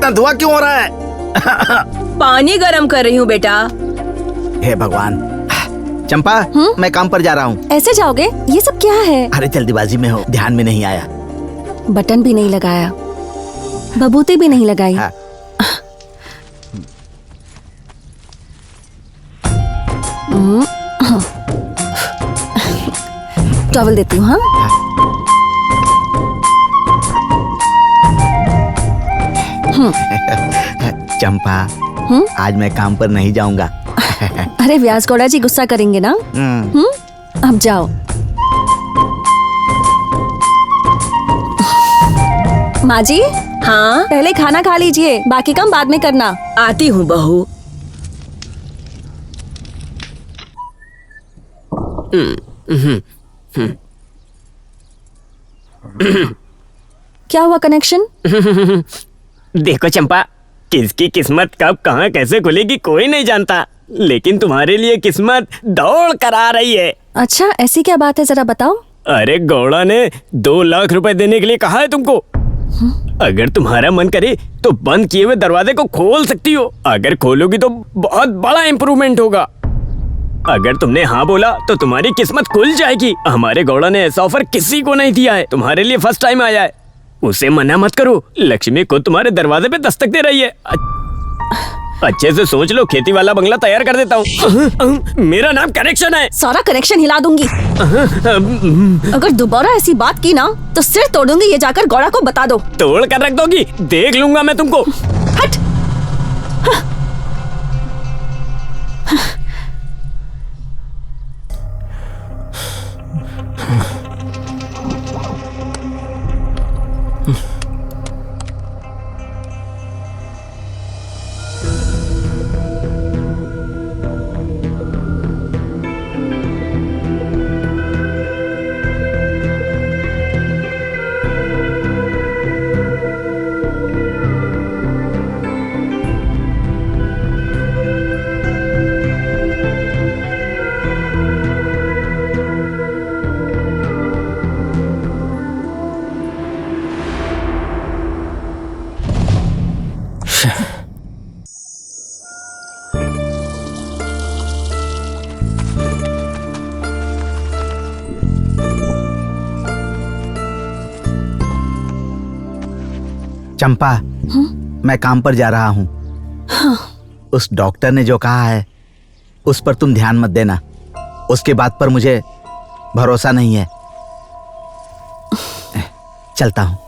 इतना धुआं क्यों हो रहा है? पानी गरम कर रही हूँ बेटा। हे भगवान। चंपा, मैं काम पर जा रहा हूँ। ऐसे जाओगे? ये सब क्या है? अरे जल्दीबाजी में हो, ध्यान में नहीं आया। बटन भी नहीं लगाया, बबूती भी नहीं लगाई। हाँ। टॉवल देती हूँ। हाँ, चंपा, आज मैं काम पर नहीं जाऊंगा। अरे व्यास गौड़ा जी गुस्सा करेंगे ना। अब जाओ। माँ जी, हाँ पहले खाना खा लीजिए, बाकी काम बाद में करना। आती हूँ बहू। क्या हुआ कनेक्शन? देखो चंपा, किसकी किस्मत कब कहाँ कैसे खुलेगी कोई नहीं जानता, लेकिन तुम्हारे लिए किस्मत दौड़ कर आ रही है। अच्छा, ऐसी क्या बात है, जरा बताओ। अरे गौड़ा ने 2 लाख रुपए देने के लिए कहा है तुमको। अगर तुम्हारा मन करे तो बंद किए हुए दरवाजे को खोल सकती हो। अगर खोलोगी तो बहुत बड़ा इम्प्रूवमेंट होगा। अगर तुमने हाँ बोला तो तुम्हारी किस्मत खुल जाएगी। हमारे गौड़ा ने ऐसा ऑफर किसी को नहीं दिया है, तुम्हारे लिए फर्स्ट टाइम आया है। उसे मना मत करो, लक्ष्मी को तुम्हारे दरवाजे पे दस्तक दे रही है। अच्छे से सोच लो, खेती वाला बंगला तैयार कर देता हूँ। मेरा नाम कनेक्शन है। सारा कनेक्शन हिला दूंगी। अगर दोबारा ऐसी बात की ना तो सिर तोड़ूंगी, ये जाकर गौड़ा को बता दो। तोड़ कर रख दोगी, देख लूंगा मैं तुमको। हट। चंपा, मैं काम पर जा रहा हूँ। उस डॉक्टर ने जो कहा है उस पर तुम ध्यान मत देना। उसके बात पर मुझे भरोसा नहीं है। चलता हूँ।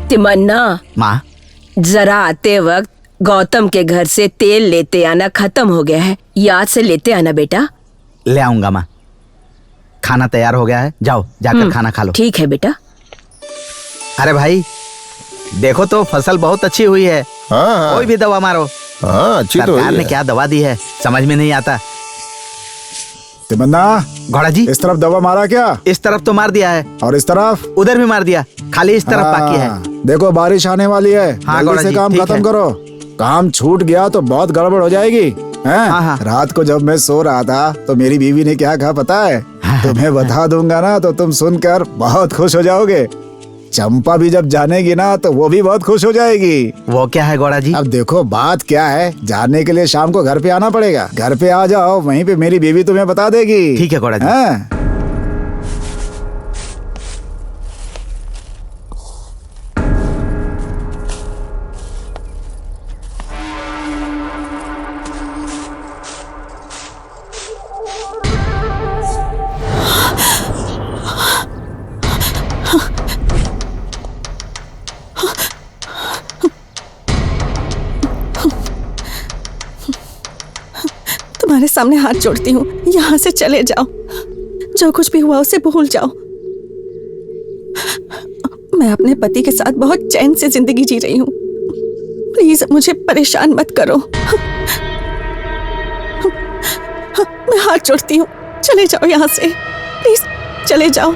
तिमन्ना, माँ, जरा आते वक्त गौतम के घर से तेल लेते आना, खत्म हो गया है, याद से लेते आना बेटा। ले आऊंगा माँ। खाना तैयार हो गया है, जाओ जाकर खाना खा लो। ठीक है बेटा। अरे भाई, देखो तो फसल बहुत अच्छी हुई है। हाँ, कोई भी दवा मारो। हाँ, अच्छी तो सरकार हुई ने है। क्या दवा दी है समझ में नहीं आता। तिमन्ना, घोड़ा जी, इस तरफ दवा मारा क्या? इस तरफ तो मार दिया है, और इस तरफ? उधर भी मार दिया, खाली इस तरफ बाकी है। देखो बारिश आने वाली है, हाँ, जल्दी गौड़ा से जी, काम ठीक खत्म है। करो। काम छूट गया तो बहुत गड़बड़ हो जाएगी हैं? हाँ। रात को जब मैं सो रहा था तो मेरी बीवी ने क्या कहा पता है? तुम्हें बता दूंगा ना तो तुम सुनकर बहुत खुश हो जाओगे। चंपा भी जब जानेगी ना तो वो भी बहुत खुश हो जाएगी। वो क्या है घोड़ा जी? अब देखो बात क्या है, जानने के लिए शाम को घर पे आना पड़ेगा। घर पे आ जाओ, वहीं पे मेरी बीवी तुम्हें बता देगी। ठीक है घोड़ा जी। हाँ? तुम्हारे सामने हाथ जोड़ती हूँ, यहाँ से चले जाओ। जो कुछ भी हुआ उसे भूल जाओ। मैं अपने पति के साथ बहुत चैन से जिंदगी जी रही हूँ। प्लीज मुझे परेशान मत करो। मैं हाथ जोड़ती हूँ, चले जाओ यहाँ से, प्लीज चले जाओ।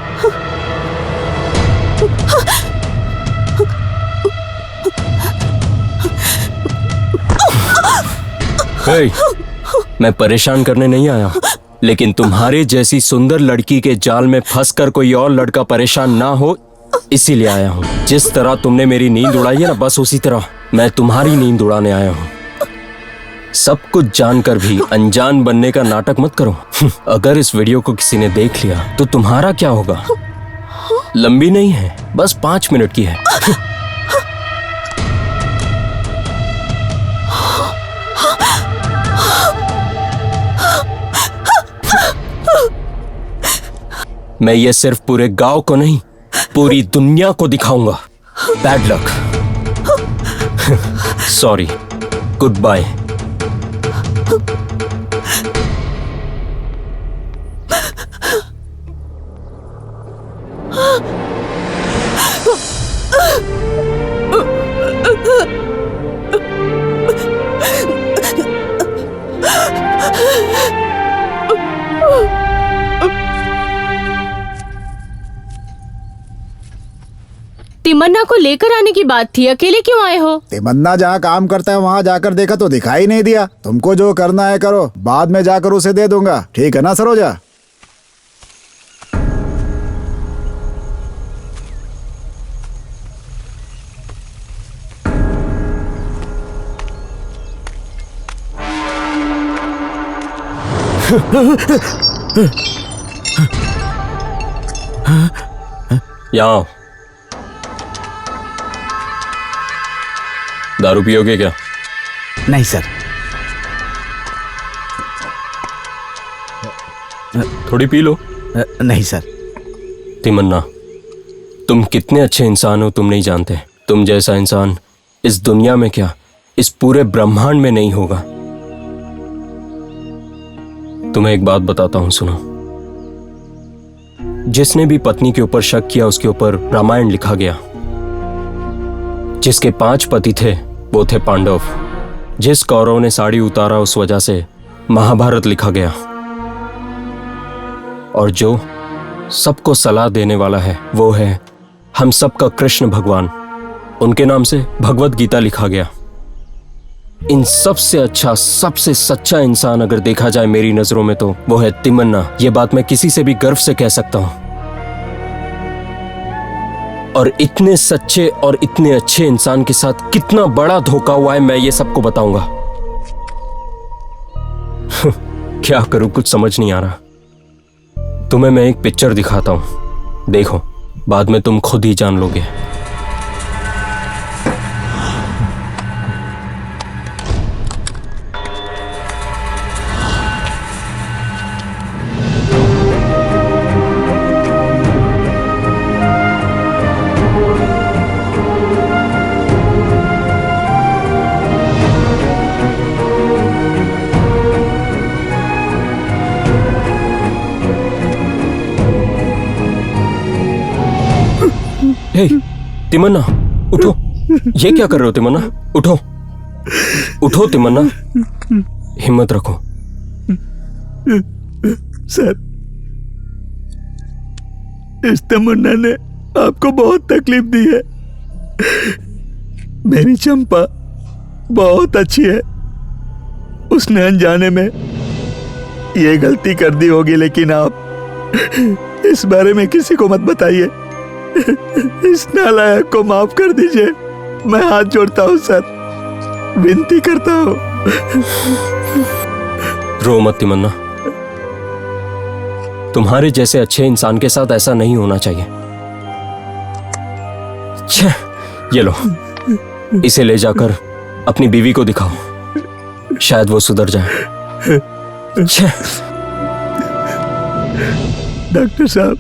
मैं परेशान करने नहीं आया, लेकिन तुम्हारे जैसी सुंदर लड़की के जाल में फंसकर कोई और लड़का परेशान ना हो, इसीलिए आया हूँ। जिस तरह तुमने मेरी नींद उड़ाई है ना, बस उसी तरह मैं तुम्हारी नींद उड़ाने आया हूँ। सब कुछ जानकर भी अनजान बनने का नाटक मत करो। अगर इस वीडियो को किसी ने देख लिया तो तुम्हारा क्या होगा? लंबी नहीं है, बस 5 मिनट की है। मैं ये सिर्फ पूरे गांव को नहीं, पूरी दुनिया को दिखाऊंगा। Bad luck. Sorry, good bye. Tamanna को लेकर आने की बात थी, अकेले क्यों आए हो? तिमन्ना जहाँ काम करता है वहाँ जाकर देखा तो दिखाई नहीं दिया। तुमको जो करना है करो, बाद में जाकर उसे दे दूंगा। ठीक है ना सरोजा? यहाँ दारू पियोगे क्या? नहीं सर। थोड़ी पी लो। नहीं सर। तिमन्ना, तुम कितने अच्छे इंसान हो तुम नहीं जानते। तुम जैसा इंसान इस दुनिया में क्या, इस पूरे ब्रह्मांड में नहीं होगा। तुम्हें एक बात बताता हूं, सुनो। जिसने भी पत्नी के ऊपर शक किया उसके ऊपर रामायण लिखा गया। जिसके 5 पति थे वो थे पांडव। जिस कौरव ने साड़ी उतारा उस वजह से महाभारत लिखा गया। और जो सबको सलाह देने वाला है वो है हम सबका कृष्ण भगवान। उनके नाम से भगवत गीता लिखा गया। इन सबसे अच्छा, सबसे सच्चा इंसान अगर देखा जाए मेरी नजरों में तो वो है तिमन्ना। ये बात मैं किसी से भी गर्व से कह सकता हूं। और इतने सच्चे और इतने अच्छे इंसान के साथ कितना बड़ा धोखा हुआ है मैं ये सबको बताऊंगा। क्या करूं, कुछ समझ नहीं आ रहा। तुम्हें मैं एक पिक्चर दिखाता हूं, देखो, बाद में तुम खुद ही जान लोगे। हे तिमन्ना, उठो। ये क्या कर रहे हो तिमन्ना? उठो, उठो तिमन्ना, हिम्मत रखो। सर, इस तमन्ना ने आपको बहुत तकलीफ दी है। मेरी चंपा बहुत अच्छी है। उसने अनजाने में ये गलती कर दी होगी, लेकिन आप इस बारे में किसी को मत बताइए। इस नालायक को माफ कर दीजिए। मैं हाथ जोड़ता हूँ सर, विनती करता हूँ। रो मत तिमन्ना, तुम्हारे जैसे अच्छे इंसान के साथ ऐसा नहीं होना चाहिए। छे, ये लो, इसे ले जाकर अपनी बीवी को दिखाओ, शायद वो सुधर जाए। छे। डॉक्टर साहब,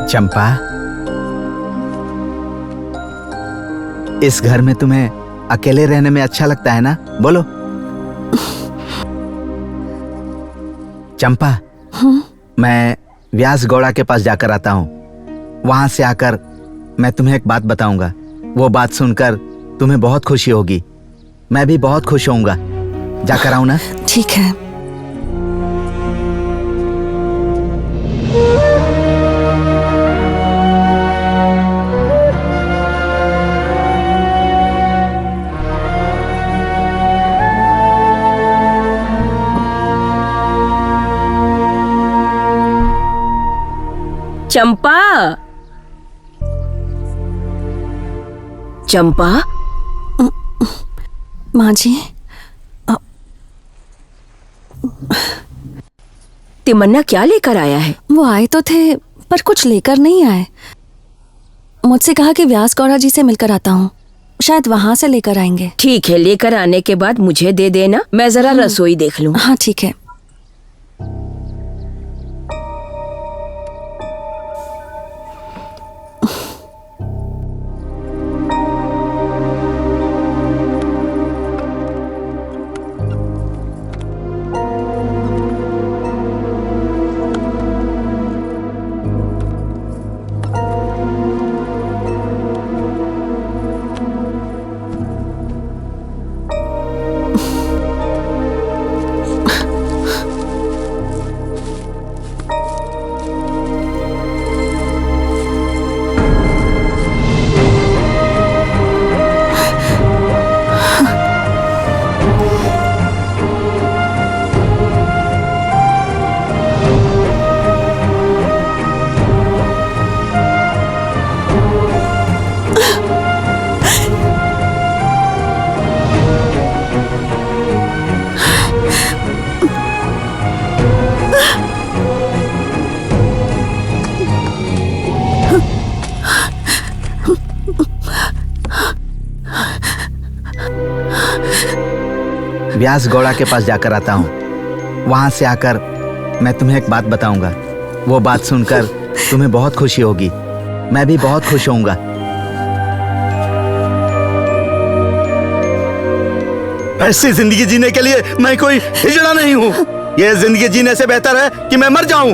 चंपा, इस घर में तुम्हें अकेले रहने में अच्छा लगता है ना? बोलो। चंपा, मैं व्यास गौड़ा के पास जाकर आता हूँ। वहां से आकर मैं तुम्हें एक बात बताऊंगा। वो बात सुनकर तुम्हें बहुत खुशी होगी। मैं भी बहुत खुश होऊंगा। जाकर आऊं ना? ठीक है। चंपा, चंपा, माँ जी, तिमन्ना क्या लेकर आया है? वो आए तो थे पर कुछ लेकर नहीं आए। मुझसे कहा कि व्यास गौड़ा जी से मिलकर आता हूँ, शायद वहां से लेकर आएंगे। ठीक है, लेकर आने के बाद मुझे दे देना, मैं जरा रसोई देख लूं। हाँ ठीक है। व्यास गौड़ा के पास जाकर आता हूँ। वहां से आकर मैं तुम्हें एक बात बताऊंगा। वो बात सुनकर तुम्हें बहुत खुशी होगी। मैं भी बहुत खुश होऊंगा। ऐसी जिंदगी जीने के लिए मैं कोई हिजड़ा नहीं हूँ। ये जिंदगी जीने से बेहतर है कि मैं मर जाऊं।